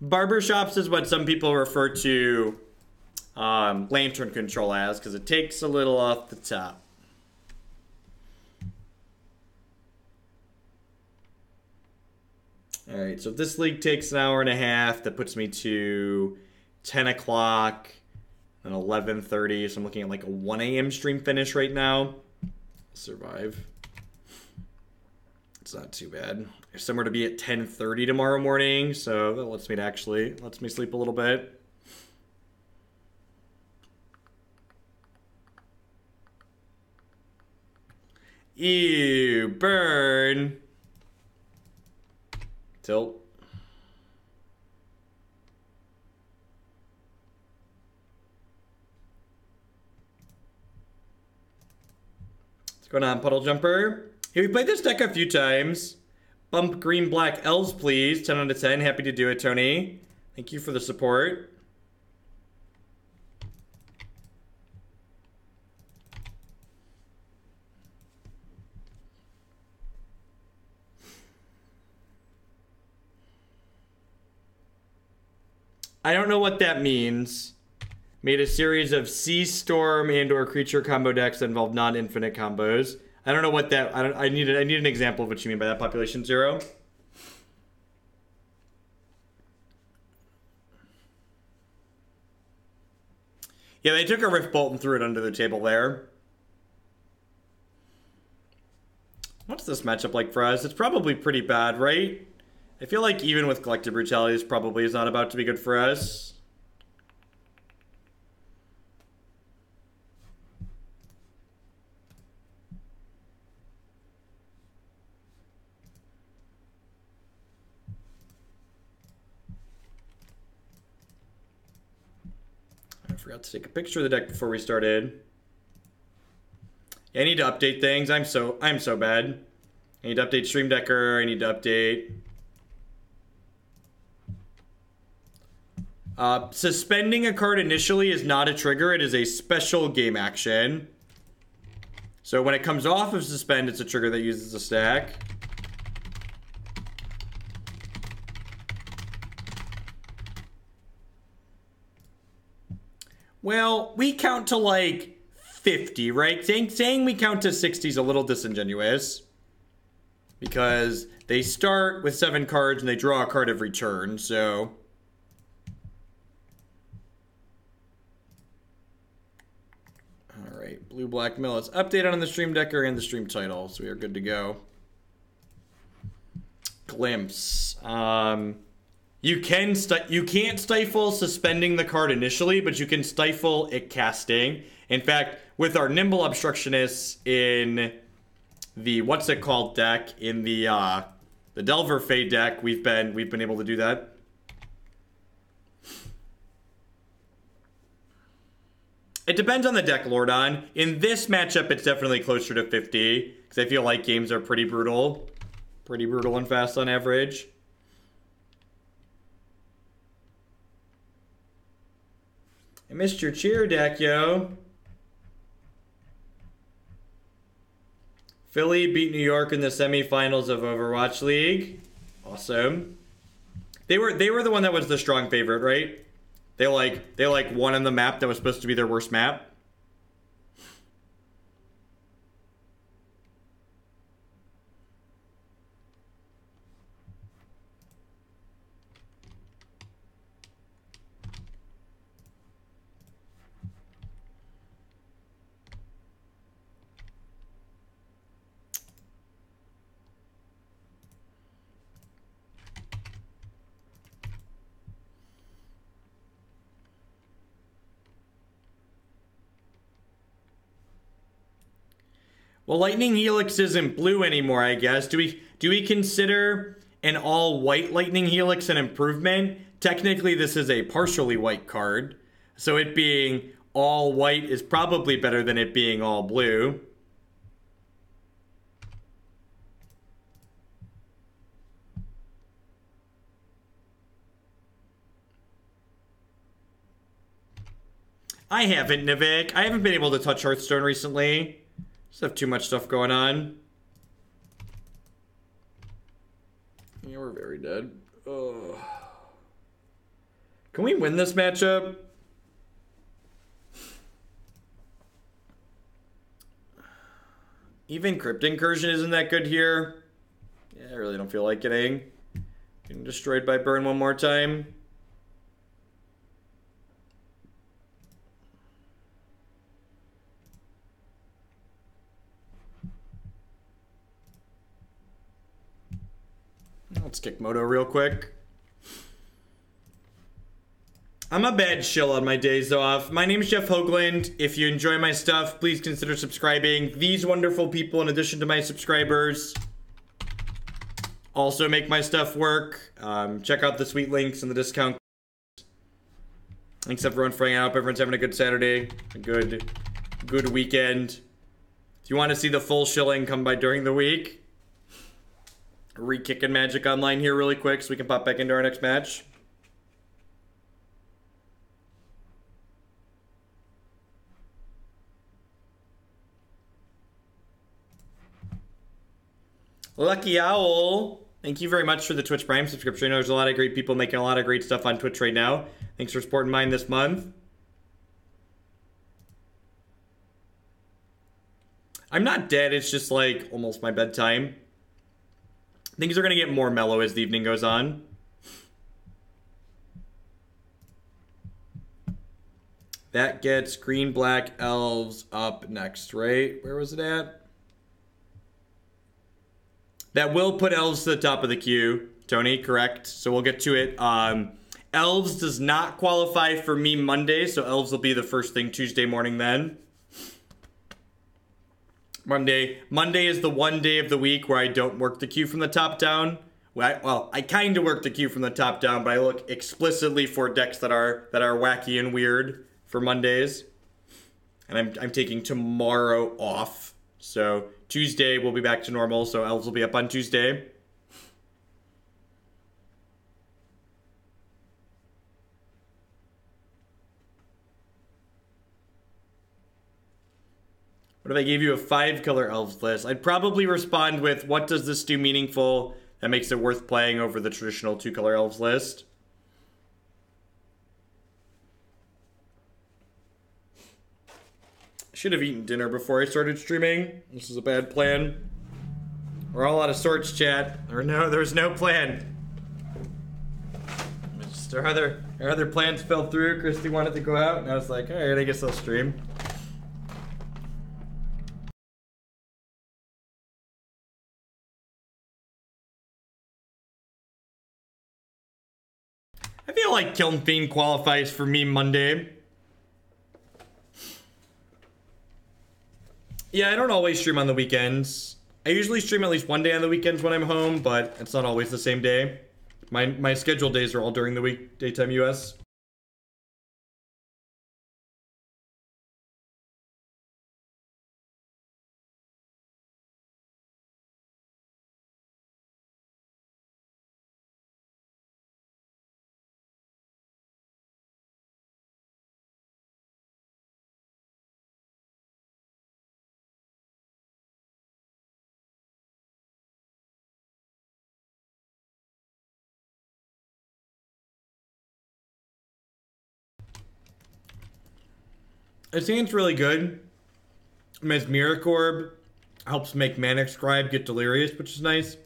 Barbershops is what some people refer to lantern control as, because it takes a little off the top. Alright, so if this league takes an hour and a half, that puts me to 10 o'clock and 11:30, so I'm looking at like a 1 a.m. stream finish right now. Survive. It's not too bad. There's somewhere to be at 10:30 tomorrow morning, so that lets me sleep a little bit. Ew, burn. Tilt. What's going on, Puddle Jumper? Hey, we played this deck a few times. Bump green black elves, please. 10 out of 10. Happy to do it, Tony. Thank you for the support. I don't know what that means. Made a series of Sea Storm and or creature combo decks that involve non-infinite combos. I don't know what that... I need an example of what you mean by that, Population Zero. Yeah, they took a Rift Bolt and threw it under the table there. What's this matchup like for us? It's probably pretty bad, right? I feel like even with Collective Brutality, this probably is not about to be good for us. I forgot to take a picture of the deck before we started. Yeah, I need to update things. I'm so bad. I need to update Stream Decker. I need to update... suspending a card initially is not a trigger. It is a special game action. So when it comes off of suspend, it's a trigger that uses a stack. Well, we count to like 50, right? Saying we count to 60 is a little disingenuous. Because they start with 7 cards and they draw a card every turn, so... Alright, Blue Black Mill is updated on the Stream Decker and the Stream Title, so we are good to go. Glimpse. You can't stifle suspending the card initially, but you can stifle it casting. In fact, with our Nimble Obstructionists in the what's it called deck, in the Delver Fade deck, we've been able to do that. It depends on the deck, Lordon. In this matchup, it's definitely closer to 50, because I feel like games are pretty brutal. Pretty brutal and fast on average. I missed your cheer deck, yo. Philly beat New York in the semifinals of Overwatch League. Awesome. They were the one that was the strong favorite, right? They won on the map that was supposed to be their worst map. Well, Lightning Helix isn't blue anymore, I guess. Do we consider an all-white Lightning Helix an improvement? Technically, this is a partially white card. So it being all white is probably better than it being all blue. I haven't, Nivik. I haven't been able to touch Hearthstone recently. Just have too much stuff going on. Yeah, we're very dead. Ugh. Can we win this matchup? Even Crypt Incursion isn't that good here. Yeah, I really don't feel like getting destroyed by burn one more time. Let's kick Moto real quick. I'm a bad shill on my days off. My name is Jeff Hoagland. If you enjoy my stuff, please consider subscribing. These wonderful people, in addition to my subscribers, also make my stuff work. Check out the sweet links in the discount. Thanks everyone for hanging out. Hope everyone's having a good Saturday. A good weekend. If you want to see the full shilling, come by during the week. Re-kicking Magic Online here really quick so we can pop back into our next match. Lucky Owl, thank you very much for the Twitch Prime subscription. There's a lot of great people making a lot of great stuff on Twitch right now. Thanks for supporting mine this month. I'm not dead, it's just like almost my bedtime. Things are going to get more mellow as the evening goes on. That gets green, black, elves up next, right? Where was it at? That will put elves to the top of the queue, Tony, correct? So we'll get to it. Elves does not qualify for Meme Monday, so elves will be the first thing Tuesday morning then. Monday is the one day of the week where I don't work the queue from the top down. Well, I kind of work the queue from the top down, but I look explicitly for decks that are wacky and weird for Mondays. And I'm taking tomorrow off. So Tuesday we'll be back to normal, so elves will be up on Tuesday. What if I gave you a 5-color elves list? I'd probably respond with, what does this do meaningful that makes it worth playing over the traditional 2-color elves list? Should have eaten dinner before I started streaming. This is a bad plan. We're all out of sorts, chat. There's no plan. Just our other plans fell through. Christy wanted to go out, and I was like, all right, I guess I'll stream. I feel like Kiln Fiend qualifies for Meme Monday. Yeah, I don't always stream on the weekends. I usually stream at least one day on the weekends when I'm home, but it's not always the same day. My scheduled days are all during the week, daytime US. I think it's really good. Mesmeric Orb helps make Manic Scribe get delirious, which is nice.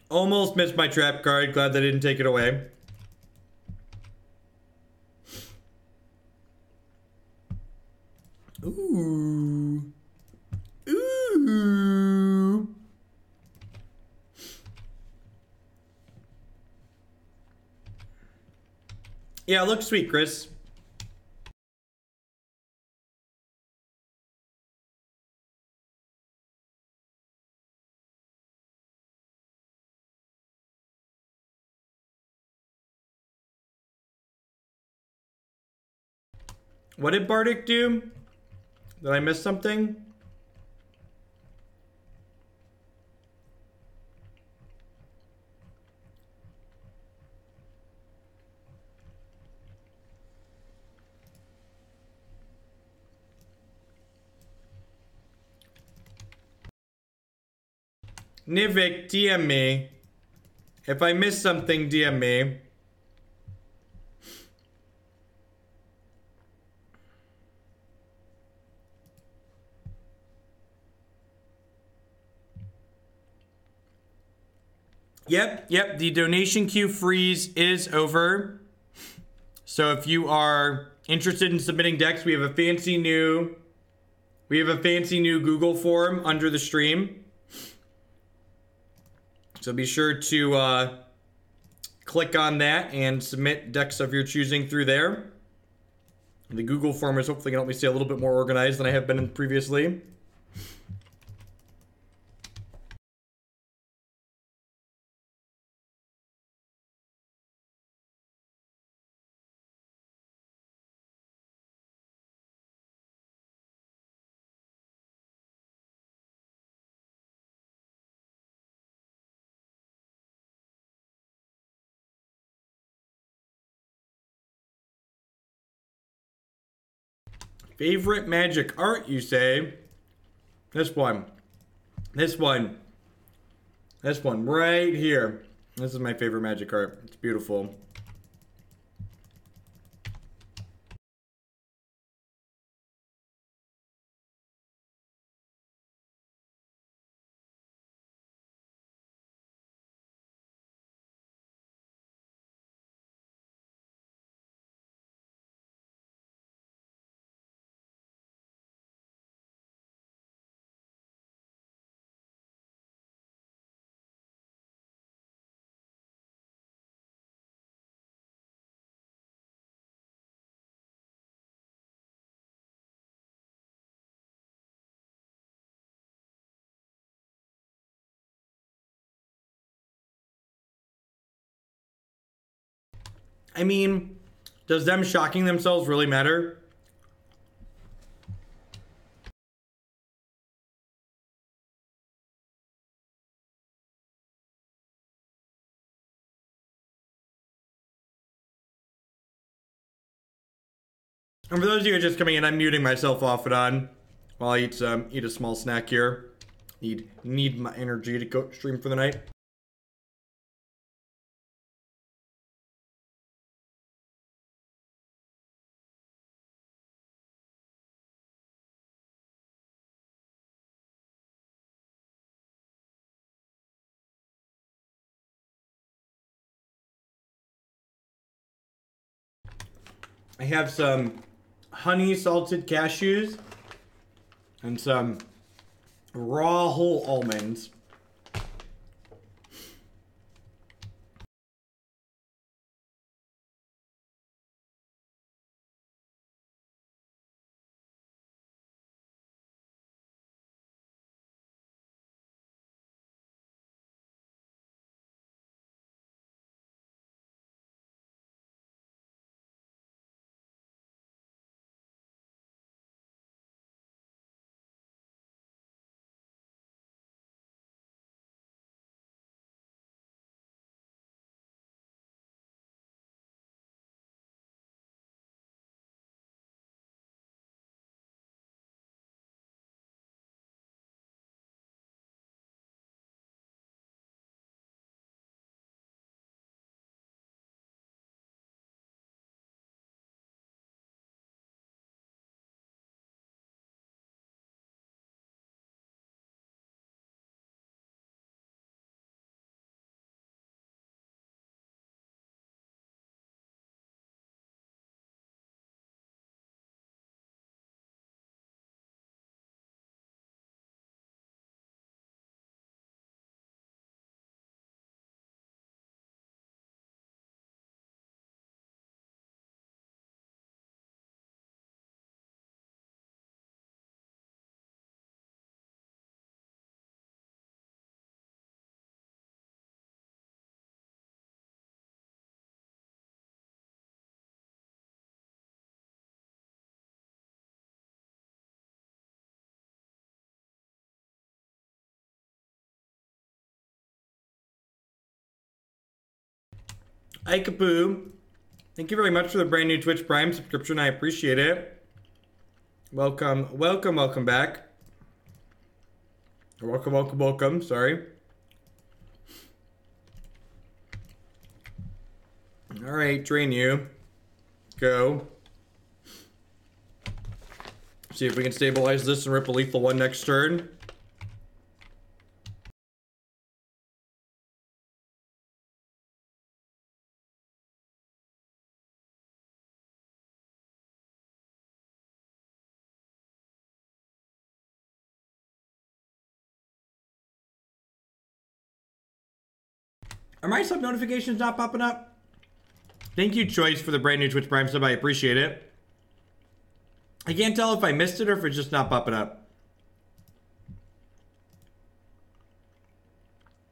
Almost missed my trap card. Glad they didn't take it away. Ooh. Ooh. Yeah, it looks sweet, Chris. What did Bardic do? Did I miss something? Nivik, DM me. If I missed something, DM me. Yep, the donation queue freeze is over. So if you are interested in submitting decks, we have a fancy new Google form under the stream. So be sure to click on that and submit decks of your choosing through there. The Google form is hopefully going to help me stay a little bit more organized than I have been previously. Favorite Magic art, you say? This one right here. This is my favorite Magic art. It's beautiful. I mean, does them shocking themselves really matter? And for those of you who are just coming in, I'm muting myself off and on while I eat a small snack here. Need my energy to go stream for the night. I have some honey salted cashews and some raw whole almonds. Ikapoo, thank you very much for the brand new Twitch Prime subscription. I appreciate it. Welcome back. Welcome. Sorry. Alright, drain you. Go. See if we can stabilize this and rip a lethal one next turn. Are my sub notifications not popping up? Thank you, Choice, for the brand new Twitch Prime sub. I appreciate it. I can't tell if I missed it or if it's just not popping up.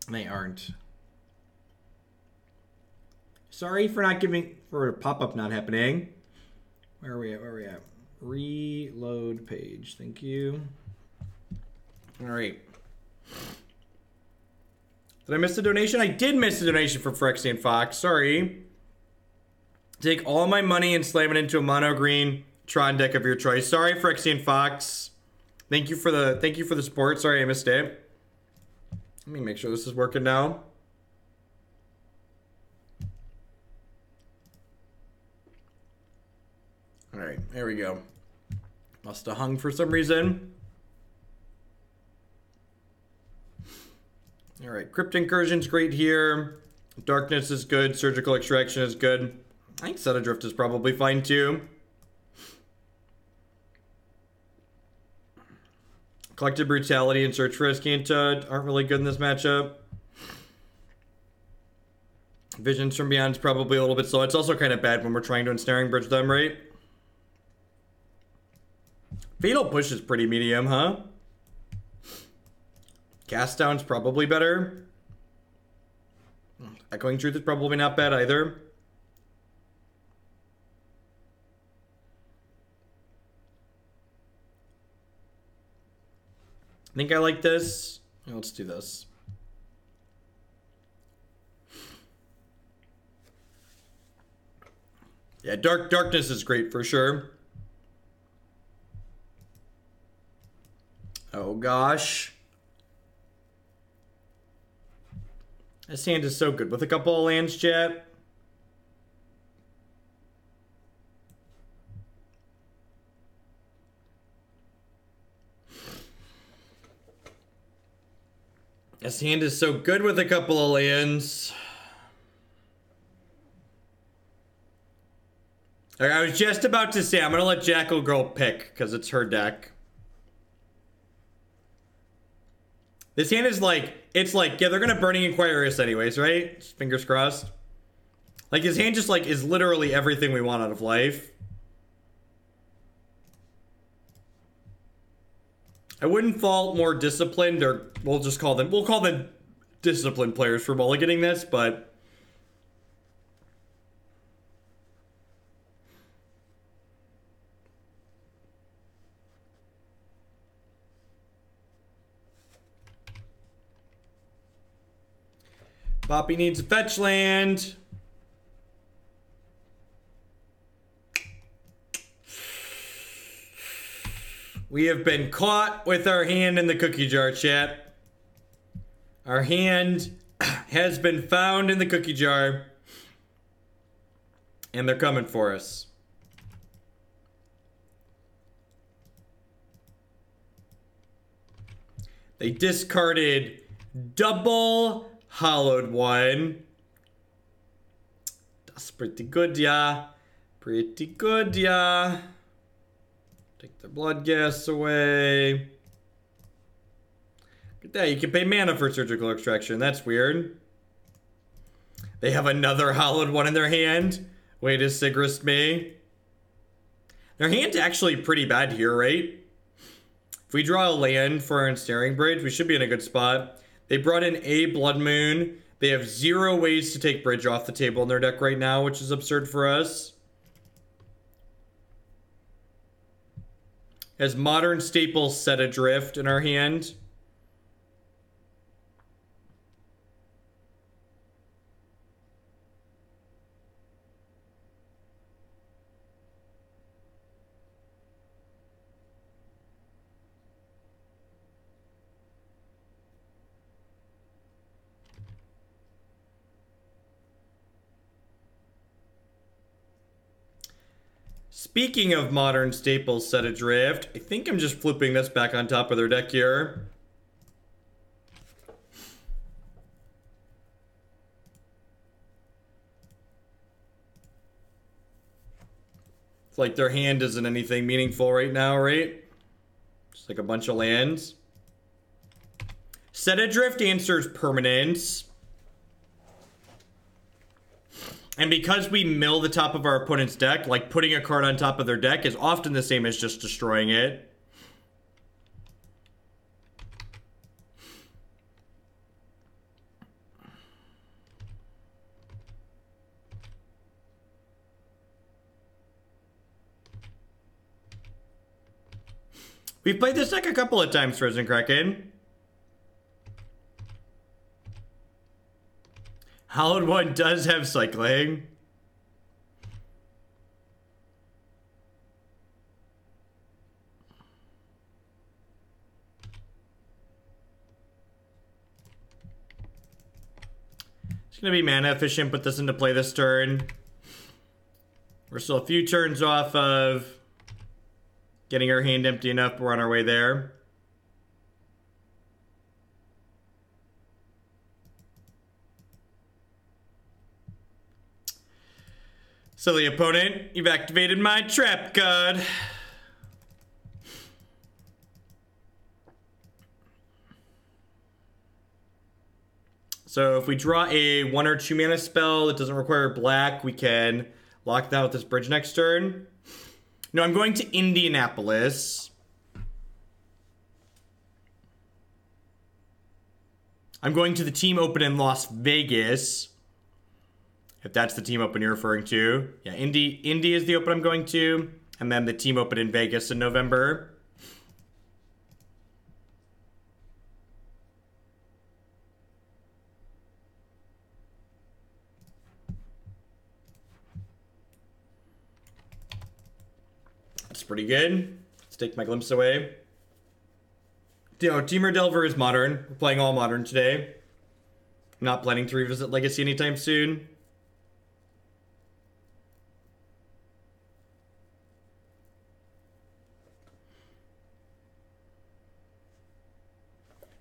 They aren't. Sorry for not giving, for a pop-up not happening. Where are we at? Where are we at? Reload page. Thank you. All right. Did I miss the donation? I did miss the donation for Phyrexian Fox. Sorry. Take all my money and slam it into a mono green Tron deck of your choice. Sorry, Phyrexian Fox. Thank you for the support. Sorry I missed it. Let me make sure this is working now. All right, there we go. Must have hung for some reason. All right, Crypt Incursion's great here. Darkness is good. Surgical Extraction is good. I think Set Adrift is probably fine too. Collective Brutality and Search for Azcanta aren't really good in this matchup. Visions from Beyond is probably a little bit slow. It's also kind of bad when we're trying to Ensnaring Bridge them, right? Fatal Push is pretty medium, huh? Cast Down's probably better. Echoing Truth is probably not bad either. I think I like this. Yeah, let's do this. Yeah, Darkness is great for sure. Oh gosh. This hand is so good with a couple of lands, chat. This hand is so good with a couple of lands. I was just about to say, I'm gonna let Jackal Girl pick, because it's her deck. This hand is like, it's like, yeah, they're gonna Burning Inquirus anyways, right? Fingers crossed. Like, his hand just like, is literally everything we want out of life. I wouldn't fault more disciplined, or we'll call them disciplined players for mulliganing this, but Poppy needs a fetch land. We have been caught with our hand in the cookie jar, chat. Our hand has been found in the cookie jar. And they're coming for us. They discarded double Hollowed One. That's pretty good, yeah. Pretty good, yeah. Take their blood gas away. Look at that, you can pay mana for Surgical Extraction. That's weird. They have another Hollowed One in their hand. Way to Sigrist me. Their hand's actually pretty bad here, right? If we draw a land for our Ensnaring Bridge, we should be in a good spot. They brought in a Blood Moon. They have 0 ways to take Bridge off the table in their deck right now, which is absurd for us. As Modern Staples Set Adrift in our hand. Speaking of modern staples, Set Adrift, I think I'm just flipping this back on top of their deck here. It's like their hand isn't anything meaningful right now, right? Just like a bunch of lands. Set Adrift answers permanence. And because we mill the top of our opponent's deck, like putting a card on top of their deck is often the same as just destroying it. We've played this deck a couple of times, Frozen Kraken. Hallowed One does have cycling. It's going to be mana efficient, put this into play this turn. We're still a few turns off of getting our hand empty enough, but we're on our way there. Silly opponent, you've activated my trap card. So if we draw a 1 or 2 mana spell that doesn't require black, we can lock that with this bridge next turn. No, I'm going to Indianapolis. I'm going to the team open in Las Vegas. If that's the team open you're referring to. Yeah, Indy is the open I'm going to. And then the team open in Vegas in November. That's pretty good. Let's take my glimpse away. You know, Teamer Delver is modern. We're playing all modern today. I'm not planning to revisit Legacy anytime soon.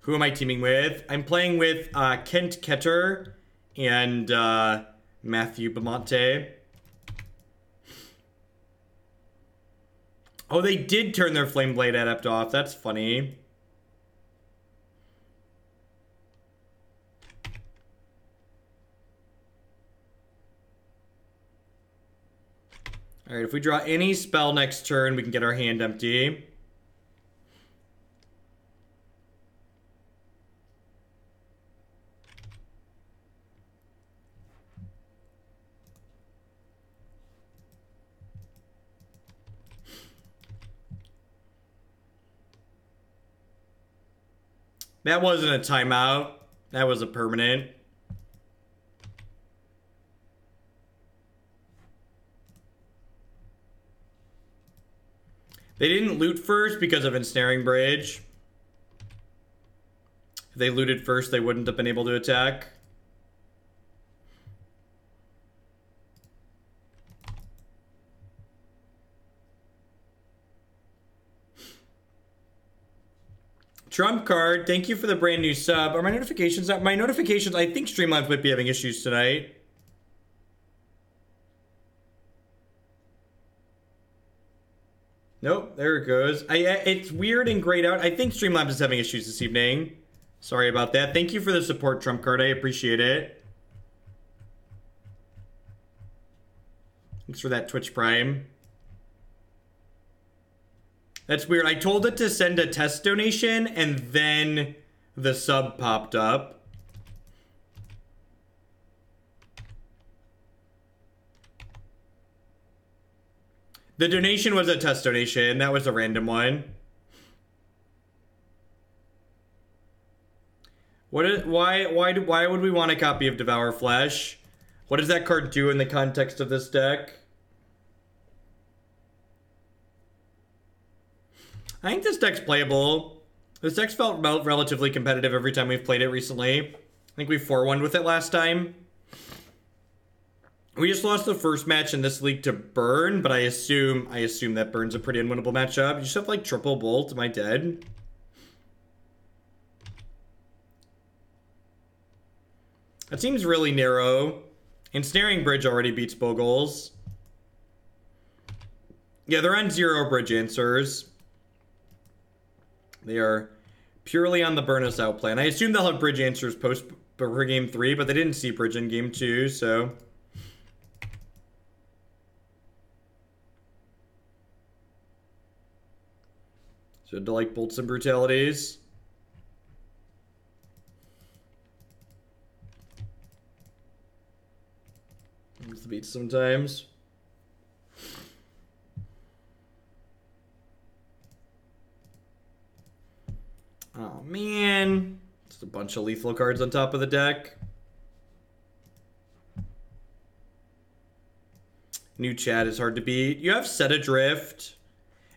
Who am I teaming with? I'm playing with Kent Ketter and Matthew Bamonte. Oh, they did turn their Flameblade Adept off. That's funny. Alright, if we draw any spell next turn, we can get our hand empty. That wasn't a timeout. That was a permanent. They didn't loot first because of Ensnaring Bridge. If they looted first, they wouldn't have been able to attack. Trump card, thank you for the brand new sub. Are my notifications out? My notifications, I think Streamlabs might be having issues tonight. Nope, there it goes. It's weird and grayed out. I think Streamlabs is having issues this evening. Sorry about that. Thank you for the support, Trump card. I appreciate it. Thanks for that Twitch Prime. That's weird. I told it to send a test donation and then the sub popped up. The donation was a test donation. That was a random one. Why would we want a copy of Devour Flesh? What does that card do in the context of this deck? I think this deck's playable. This deck's felt relatively competitive every time we've played it recently. I think we 4-1'd with it last time. We just lost the first match in this league to Burn, but I assume that Burn's a pretty unwinnable matchup. You just have like triple bolt. Am I dead? That seems really narrow. Ensnaring Bridge already beats Bogles. Yeah, they're on 0 bridge answers. They are purely on the burn us out plan. I assume they'll have bridge answers post for game 3, but they didn't see bridge in game 2, so. So to like bolts and brutalities. The beats sometimes. Oh man, just a bunch of lethal cards on top of the deck. New Chad is hard to beat. You have Set Adrift,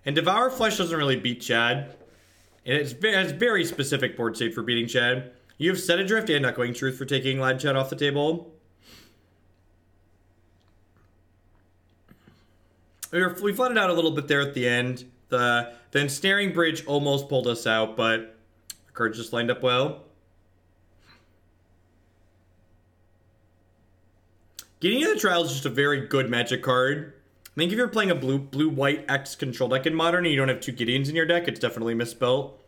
and Devour Flesh doesn't really beat Chad. It has very specific board state for beating Chad. You have Set Adrift and Echoing Truth for taking Lad Chad off the table. We flooded out a little bit there at the end. The Ensnaring Bridge almost pulled us out, but the cards just lined up well. Getting into the Trial is just a very good Magic card. I think if you're playing a blue-white X control deck in Modern and you don't have 2 Gideons in your deck, it's definitely misspelled.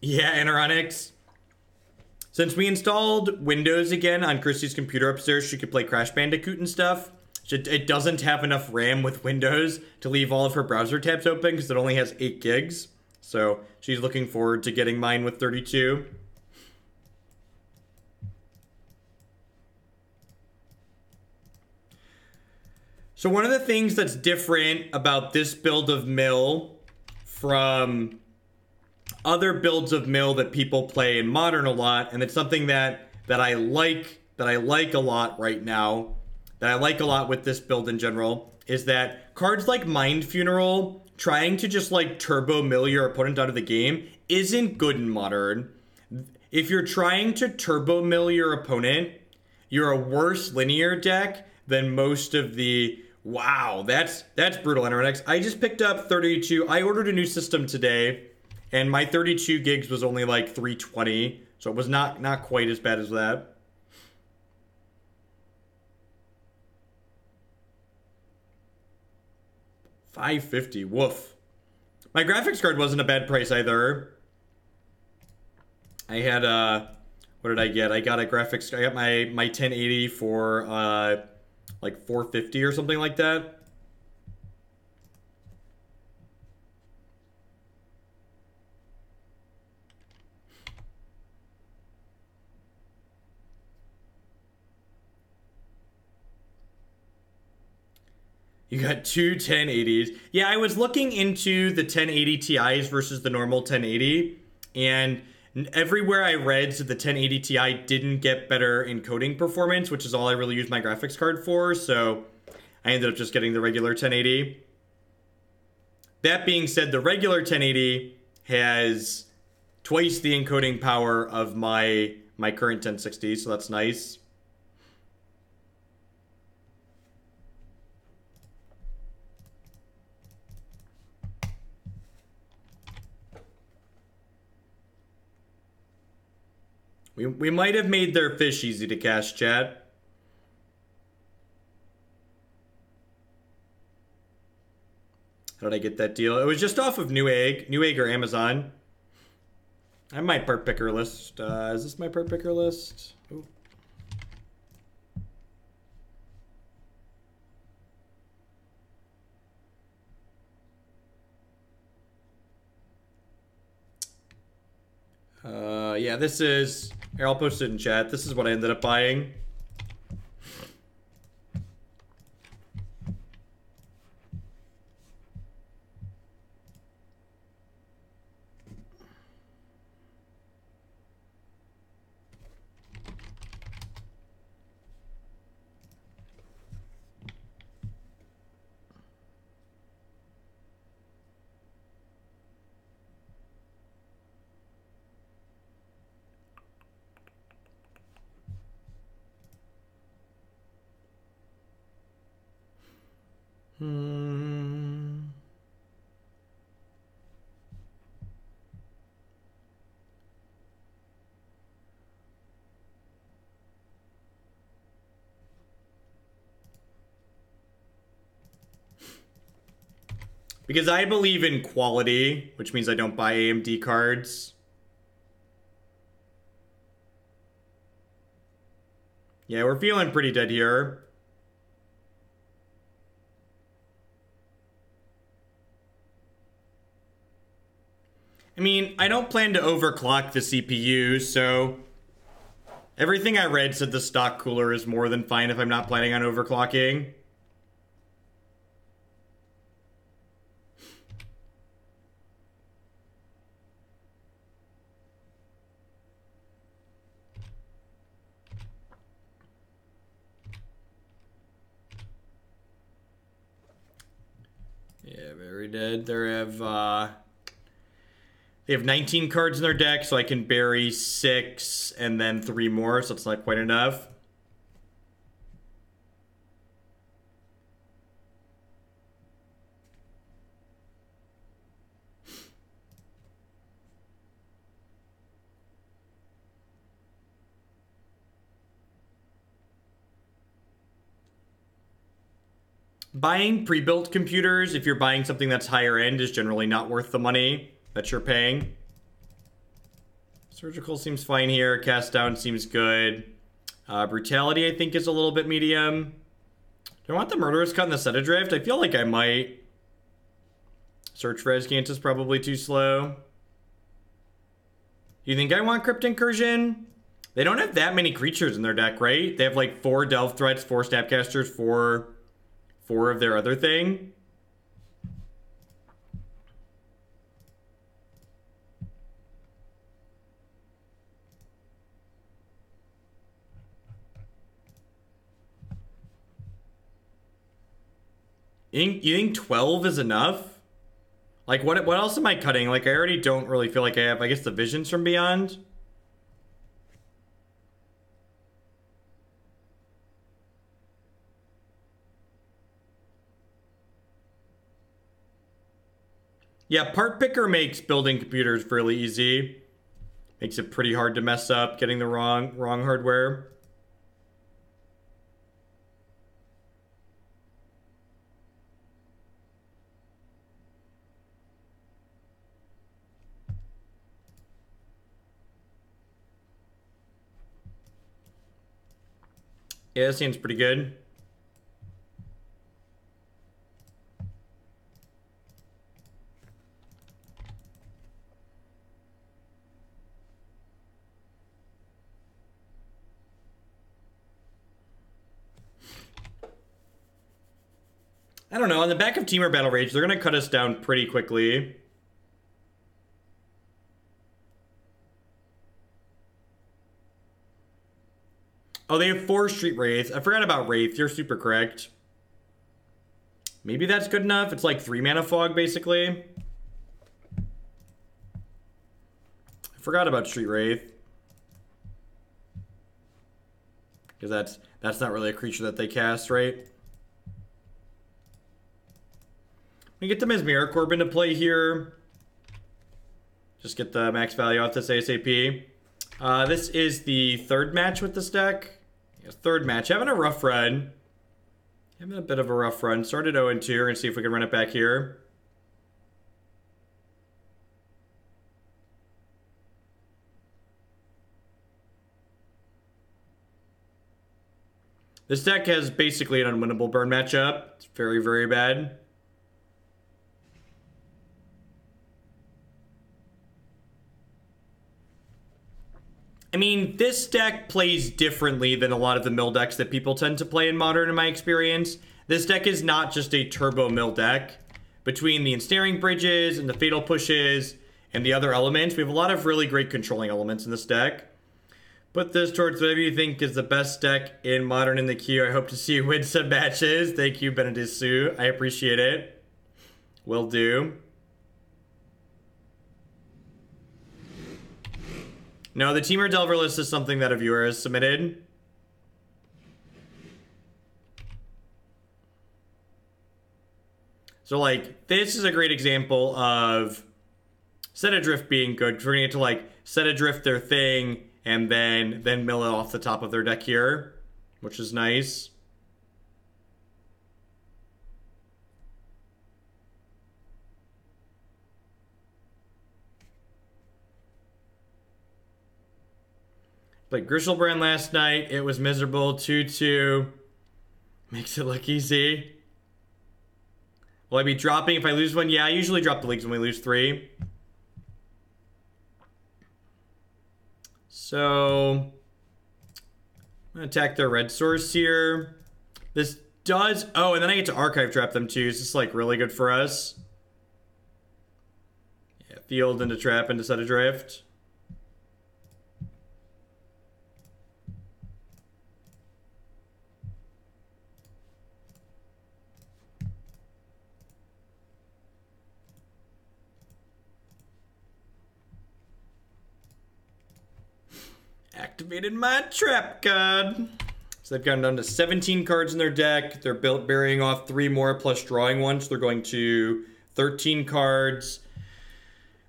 Yeah, Anoronics. Since we installed Windows again on Christy's computer upstairs, she could play Crash Bandicoot and stuff. It doesn't have enough RAM with Windows to leave all of her browser tabs open because it only has 8 gigs. So she's looking forward to getting mine with 32. So one of the things that's different about this build of Mill from other builds of Mill that people play in Modern a lot, and it's something that I like a lot right now, that I like a lot with this build in general, is that cards like Mind Funeral, trying to just like turbo mill your opponent out of the game, isn't good in Modern. If you're trying to turbo mill your opponent, you're a worse linear deck than most of the... Wow, that's brutal, Anoronics. I just picked up 32. I ordered a new system today, and my 32 gigs was only like 320, so it was not quite as bad as that. $550, woof. My graphics card wasn't a bad price either. I had what did I get? I got a graphics. I got my 1080 for like $450 or something like that. You got two 1080s. Yeah, I was looking into the 1080 Ti's versus the normal 1080, and everywhere I read, so the 1080 Ti didn't get better encoding performance, which is all I really use my graphics card for, so I ended up just getting the regular 1080. That being said, the regular 1080 has twice the encoding power of my current 1060, so that's nice. We might have made their fish easy to cast, chat. How did I get that deal? It was just off of Newegg or Amazon. I have my part picker list. Is this my part picker list? Ooh. Yeah, this is... Here, I'll post it in chat. This is what I ended up buying. Because I believe in quality, which means I don't buy AMD cards. Yeah, we're feeling pretty dead here. I mean, I don't plan to overclock the CPU, so everything I read said the stock cooler is more than fine if I'm not planning on overclocking. Yeah, very dead. They have 19 cards in their deck, so I can bury 6 and then 3 more, so it's not quite enough. Buying pre-built computers, if you're buying something that's higher end, is generally not worth the money that you're paying. Surgical seems fine here. Cast down seems good. Brutality, I think, is a little bit medium. Do I want the Murderous Cut and the Set Adrift? I feel like I might. Search for Azcanta is probably too slow. You think I want Crypt Incursion? They don't have that many creatures in their deck, right? They have like 4 Delve Threats, 4 Snapcasters, 4 of their other thing. You think 12 is enough? Like, what else am I cutting? Like, I already don't really feel like I have, I guess, the Visions from Beyond. Yeah, Part Picker makes building computers fairly easy. Makes it pretty hard to mess up getting the wrong hardware. Yeah, that seems pretty good. I don't know, on the back of Teamer Battle Rage, they're going to cut us down pretty quickly. Oh, they have 4 Street Wraith. I forgot about Wraith. You're super correct. Maybe that's good enough. It's like 3 mana fog, basically. I forgot about Street Wraith. Because that's not really a creature that they cast, right? We get the Mesmeric Orb into play here. Just get the max value off this ASAP. This is the 3rd match with this deck. Yeah, 3rd match. Having a rough run. Having a bit of a rough run. Started 0-2. We're going to see if we can run it back here. This deck has basically an unwinnable burn matchup. It's very, very bad. I mean, this deck plays differently than a lot of the mill decks that people tend to play in Modern, in my experience. This deck is not just a turbo mill deck. Between the Ensnaring Bridges and the Fatal Pushes and the other elements, we have a lot of really great controlling elements in this deck. Put this towards whatever you think is the best deck in Modern in the queue. I hope to see you win some matches. Thank you, Benedisu. I appreciate it. Will do. No, the Teamer Delver list is something that a viewer has submitted. So, like, this is a great example of Set Adrift being good. We're going to get to, like, Set Adrift their thing and then mill it off the top of their deck here, which is nice. Played Griselbrand last night. It was miserable. 2-2. Makes it look easy. Will I be dropping if I lose one? Yeah, I usually drop the leagues when we lose 3. So, I'm going to attack their red source here. This does... Oh, and then I get to archive trap them too. So this is, like, really good for us. Yeah, field into trap into Set Adrift. Activated my trap card. So they've gotten down to 17 cards in their deck. They're burying off 3 more plus drawing 1. So they're going to 13 cards.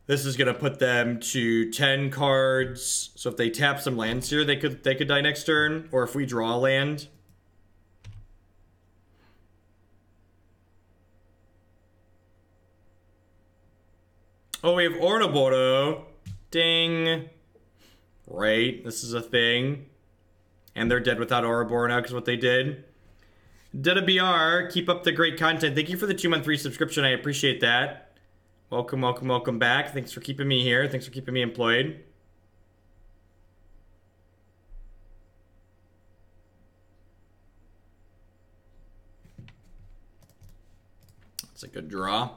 This is going to put them to 10 cards. So if they tap some lands here, they could die next turn. Or if we draw a land. Oh, we have Oboro. Ding. Right, this is a thing. And they're dead without Oboro now because what they did. Dada BR, keep up the great content. Thank you for the 2-month free subscription. I appreciate that. Welcome, welcome, welcome back. Thanks for keeping me here. Thanks for keeping me employed. That's a good draw.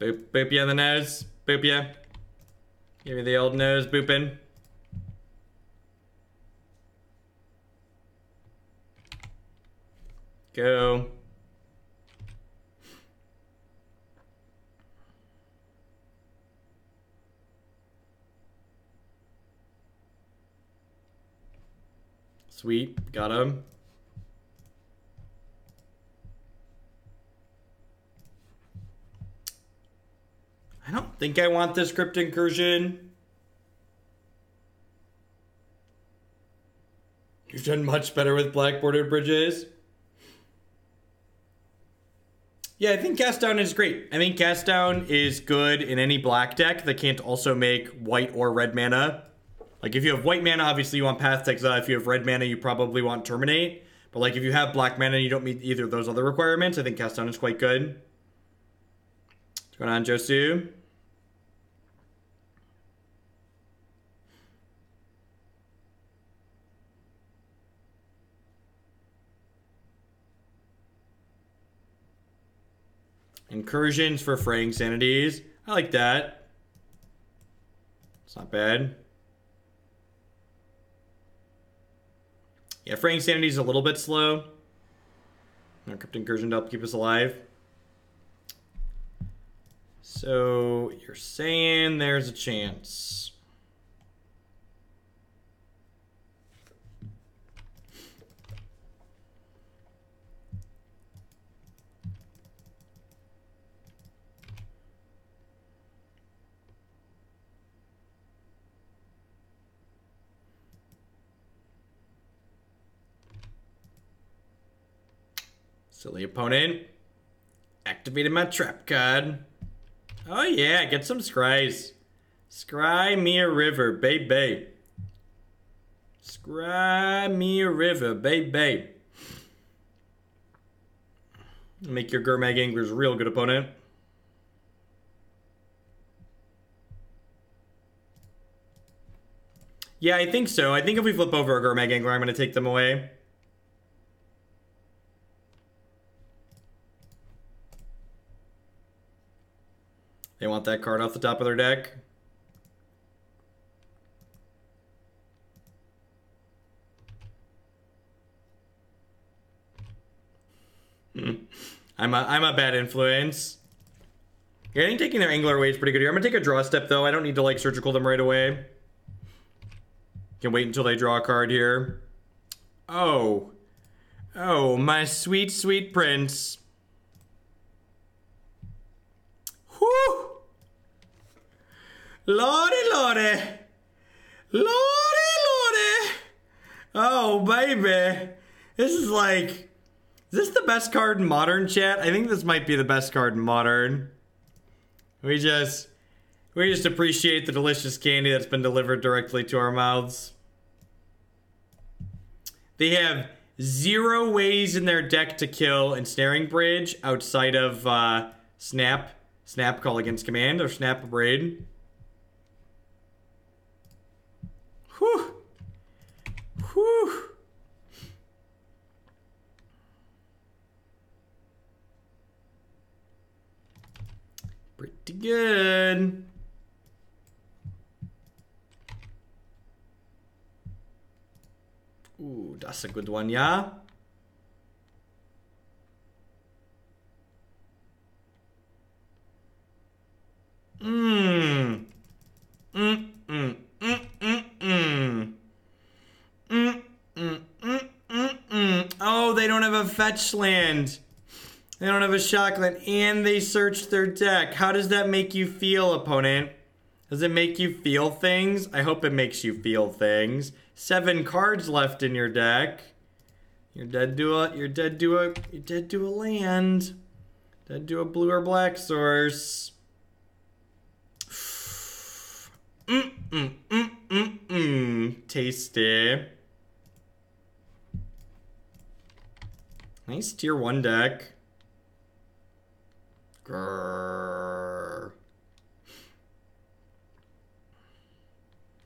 Boop you on the nose. Boop ya. Give me the old nose booping. Go. Sweet. Got him. I don't think I want this Crypt Incursion. You've done much better with black bordered bridges. Yeah, I think Cast Down is great. I think Cast Down is good in any black deck that can't also make white or red mana. Like, if you have white mana, obviously you want Path to Exile. If you have red mana, you probably want Terminate. But, like, if you have black mana and you don't meet either of those other requirements, I think Cast Down is quite good. What's going on, Josu? Incursions for Fraying Sanities. I like that. It's not bad. Yeah, Fraying Sanity is a little bit slow. Our Crypt Incursion to help keep us alive. So you're saying there's a chance. Silly opponent. Activated my trap card. Oh yeah, get some scries. Scry me a river, baby. Scry me a river, baby. Make your Gurmag Angler's real good opponent. Yeah, I think so. I think if we flip over a Gurmag Angler, I'm going to take them away. want that card off the top of their deck. I'm a bad influence. Yeah, I think taking their Angler away is pretty good here. I'm gonna take a draw step though. I don't need to like surgical them right away. Can wait until they draw a card here. Oh. Oh, my sweet, sweet prince. Whew. Lordy, lordy. Lordy, lordy. Oh, baby. This is like... Is this the best card in Modern, chat? I think this might be the best card in Modern. We just appreciate the delicious candy that's been delivered directly to our mouths. They have 0 ways in their deck to kill Ensnaring Bridge outside of Snap Call Against Command, or Snap Braid. Whew. Whew. Pretty good. Ooh, that's a good one, yeah? Oh, they don't have a fetch land. They don't have a shock land, and they searched their deck. How does that make you feel, opponent? Does it make you feel things? I hope it makes you feel things. 7 cards left in your deck. You're dead to a land. Dead to a blue or black source. Tasty. Nice tier 1 deck. Grrr.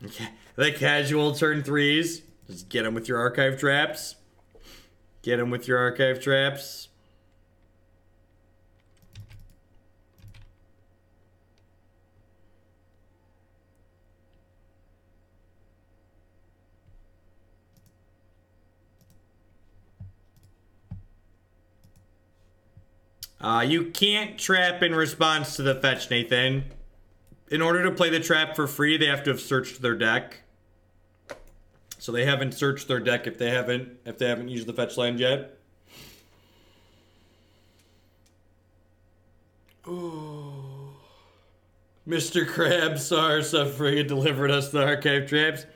Okay. The casual turn 3s. Just get them with your archive traps. Get them with your archive traps. You can't trap in response to the fetch, Nathan. In order to play the trap for free, they have to have searched their deck. So they haven't searched their deck if they haven't used the fetch land yet. Oh. Mr. Crab saw our suffering and delivered us the archive traps.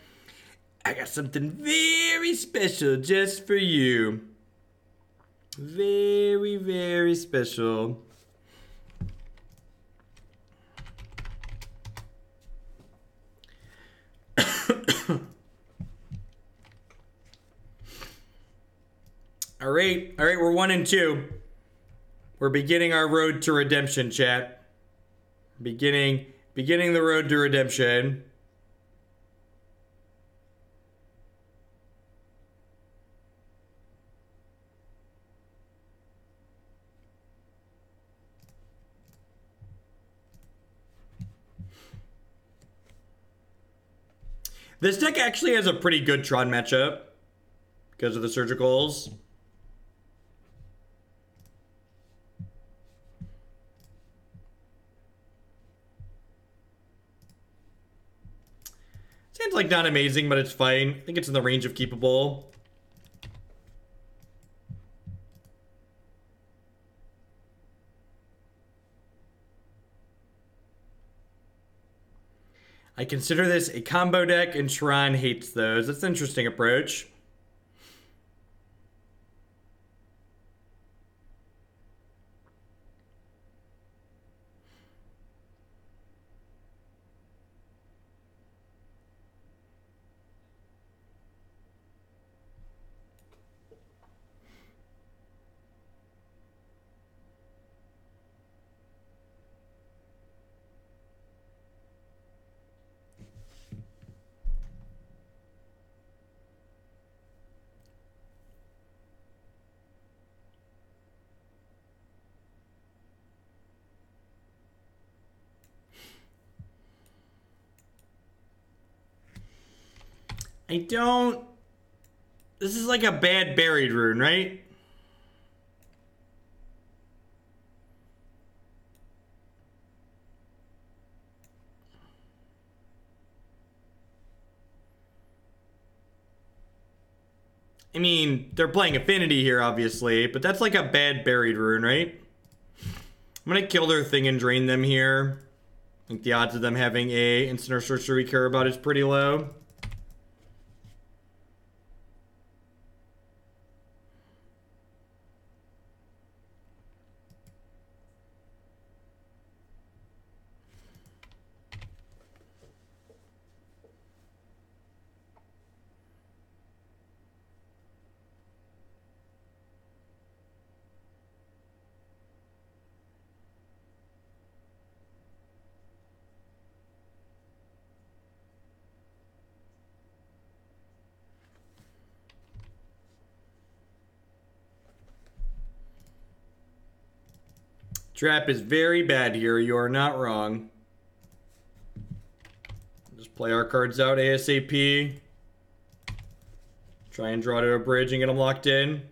I got something very special just for you. Very, very special. All right, we're 1 and 2. We're beginning our road to redemption, chat. Beginning the road to redemption. This deck actually has a pretty good Tron matchup because of the surgicals. Seems like not amazing, but it's fine. I think it's in the range of keepable. I consider this a combo deck, and Tron hates those. That's an interesting approach. I don't... This is like a bad buried rune, right? I mean, they're playing Affinity here, obviously, but that's like a bad buried rune, right? I'm gonna kill their thing and drain them here. I think the odds of them having a instant or sorcery we care about is pretty low. Trap is very bad here. You are not wrong. Just play our cards out ASAP. Try and draw to a bridge and get them locked in.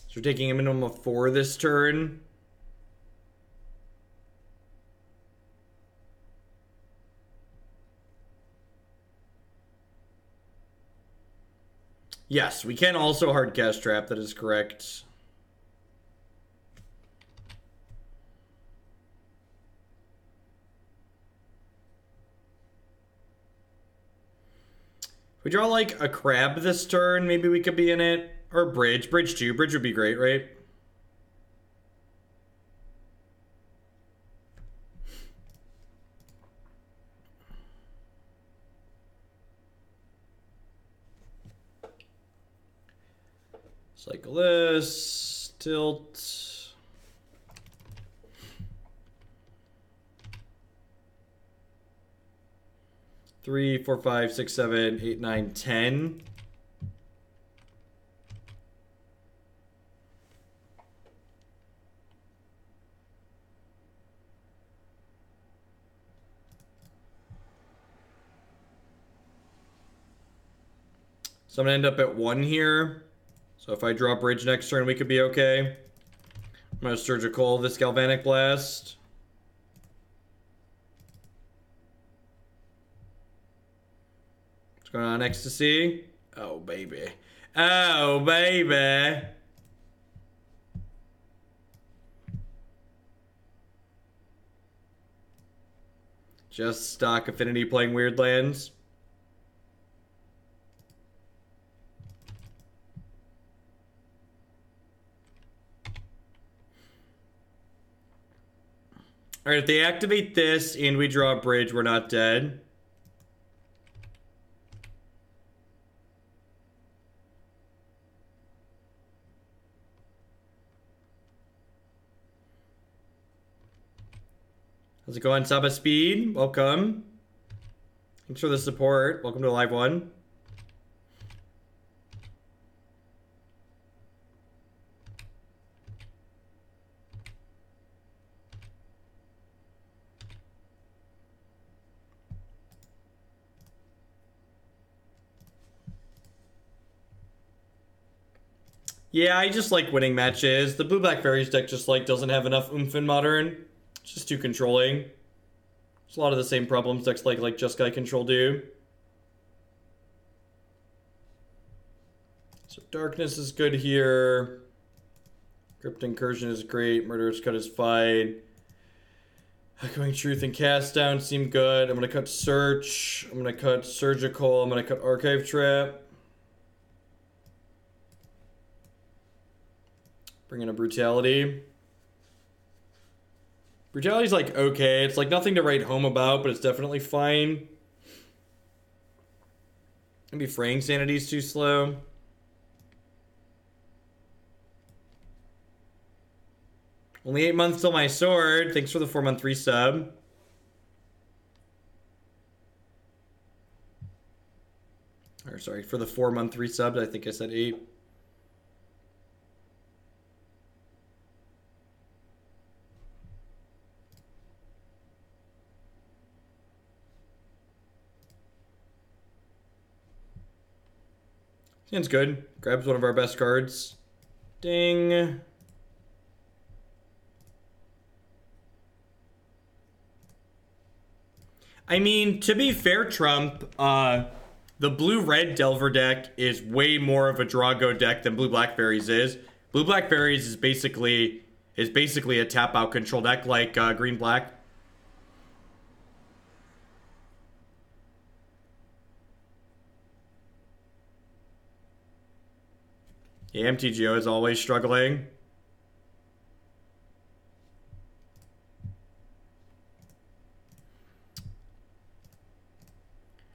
So we're taking a minimum of 4 this turn. Yes, we can also hardcast trap, that is correct. If we draw like a crab this turn, maybe we could be in it. Or bridge. Bridge too. Bridge would be great, right? Cycle this. Tilt. Three, 4, 5, 6, 7, 8, 9, 10. So I'm gonna end up at 1 here. So if I draw bridge next turn, we could be okay. I'm gonna surgical this Galvanic Blast. What's going on, Ecstasy? Oh, baby. Oh, baby. Just stock Affinity playing weird lands. Alright, if they activate this and we draw a bridge, we're not dead. How's it going, Saba Speed? Welcome. Thanks for the support. Welcome to Live 1. Yeah, I just like winning matches. The Blue-Black Fairies deck just like doesn't have enough oomph in Modern. It's just too controlling. There's a lot of the same problems decks like Jeskai Control do. So Darkness is good here. Crypt Incursion is great. Murderous Cut is fine. Echoing Truth and Cast Down seem good. I'm going to cut Search. I'm going to cut Surgical. I'm going to cut Archive Trap. Bring in a Brutality. Brutality's like okay. It's like nothing to write home about, but it's definitely fine. Maybe Fraying Sanity's too slow. Only 8 months till my sword. Thanks for the 4-month resub. Or sorry, for the 4-month resub. I think I said 8. It's good. Grabs one of our best cards. Ding. I mean, to be fair, Trump, the blue-red Delver deck is way more of a Drago deck than blue-black fairies is. Blue-black fairies is basically a tap-out control deck like green-black. Yeah, MTGO is always struggling.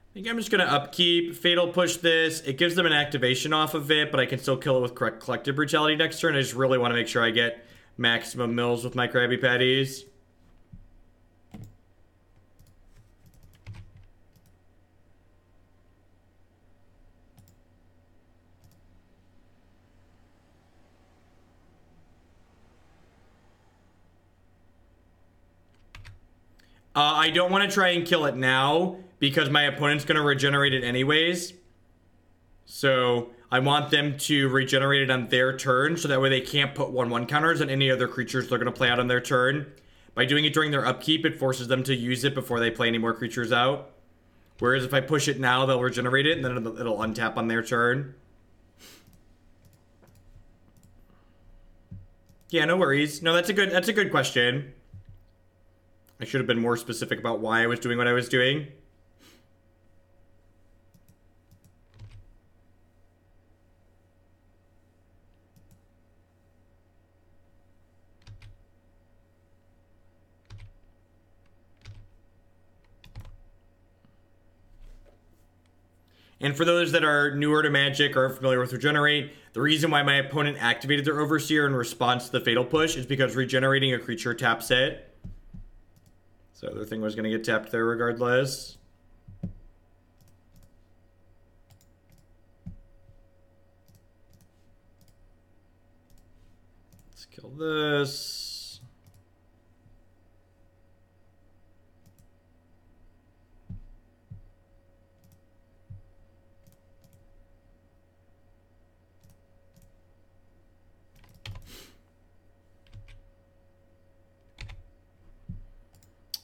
I think I'm just going to upkeep, Fatal Push this. It gives them an activation off of it, but I can still kill it with Collective Brutality next turn. I just really want to make sure I get maximum mills with my Krabby Patties. I don't want to try and kill it now because my opponent's going to regenerate it anyways. So I want them to regenerate it on their turn so that way they can't put 1/1 counters on any other creatures they're going to play out on their turn. By doing it during their upkeep, it forces them to use it before they play any more creatures out. Whereas if I push it now, they'll regenerate it and then it'll untap on their turn. Yeah, no worries. No, that's a good question. I should have been more specific about why I was doing what I was doing. And for those that are newer to Magic or familiar with Regenerate, the reason why my opponent activated their Overseer in response to the Fatal Push is because regenerating a creature taps it. So their thing was going to get tapped there regardless. Let's kill this.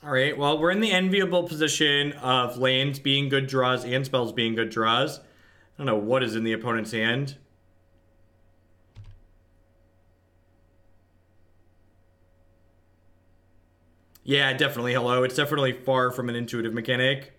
Alright, well, we're in the enviable position of lands being good draws and spells being good draws. I don't know what is in the opponent's hand. Yeah, definitely hello. It's definitely far from an intuitive mechanic.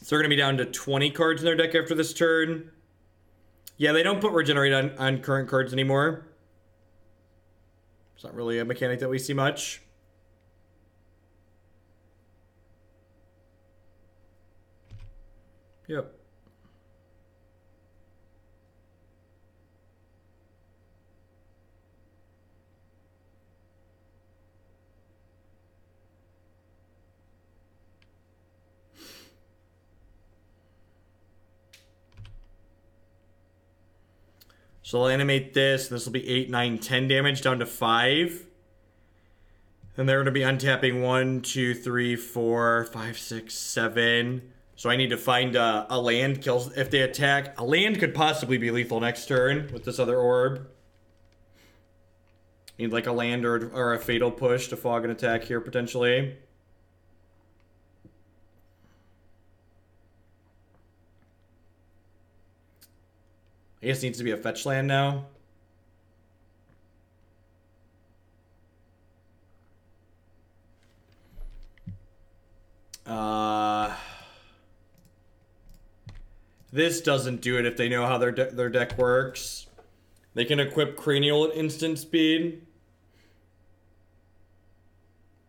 So they're going to be down to 20 cards in their deck after this turn. Yeah, they don't put Regenerate on current cards anymore. It's not really a mechanic that we see much. Yep. So I'll animate this. This will be 8, 9, 10 damage down to 5. And they're going to be untapping 1, 2, 3, 4, 5, 6, 7. So I need to find a land kills. If they attack, a land could possibly be lethal next turn with this other orb. Need like a land or a Fatal Push to fog an attack here potentially. I guess it needs to be a fetch land now. This doesn't do it if they know how their deck works. They can equip Cranial at instant speed.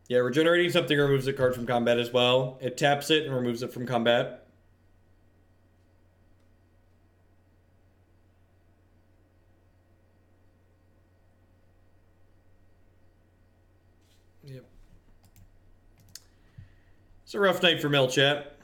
Yeah, regenerating something removes a card from combat as well. It taps it and removes it from combat. It's a rough night for Mill Chat.